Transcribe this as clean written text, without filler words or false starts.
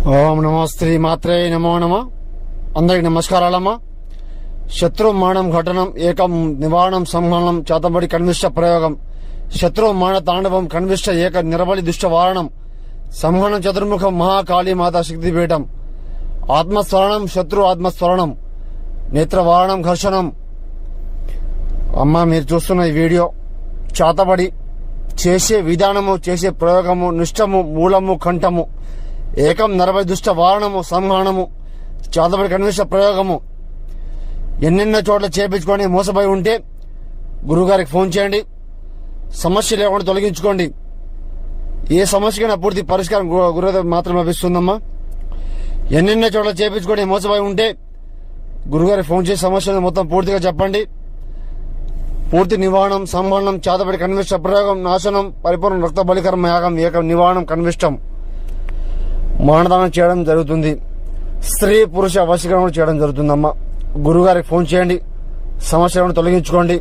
ఓం నమో శ్రీ మాత్రే నమో నమ. అందరికి నమస్కారాలమ్మా. శత్రు మానం ఘటనం ఏకం నివారణం సంహరణం చేతబడి కన్విష్ట ప్రయోగం శత్రు మాన తాండవం కన్విష్ట ఏక నిరబలి దుష్ట వారణం సంహరణం చతుర్ముఖం మహాకాళీ మాతా శక్తిపీఠం ఆత్మస్మరణం శత్రు ఆత్మస్మరణం నేత్రవారణం ఘర్షణం. అమ్మా, మీరు చూస్తున్న ఈ వీడియో చేతబడి చేసే విధానము, చేసే ప్రయోగము, నిష్టము, మూలము, కంఠము, ఏకం నరబలి దుష్ట వారణము సంహరణము చేతబడి కన్విష్ట ప్రయోగము ఎన్నెన్నో చోట్ల చేపించుకొని మోసపోయి ఉంటే గురువుగారికి ఫోన్ చేయండి. సమస్య లేకుండా తొలగించుకోండి. ఏ సమస్యకైనా పూర్తి పరిష్కారం గురువు మాత్రం లభిస్తుందమ్మా. ఎన్నెన్నో చోట్ల చేపించుకొని మోసపోయి ఉంటే గురువుగారికి ఫోన్ చేసి సమస్యను మొత్తం పూర్తిగా చెప్పండి. పూర్తి నివారణం సంహరణం చేతబడి కన్విష్ట ప్రయోగం నాశనం పరిపూర్ణ రక్త బలికర్మ యాగం ఏకం నివారణం కన్విష్టం మానదానం చేయడం జరుగుతుంది. స్త్రీ పురుష వశీకరణ చేయడం జరుగుతుందమ్మా. గురుగారికి ఫోన్ చేయండి. సమస్యలను తొలగించుకోండి.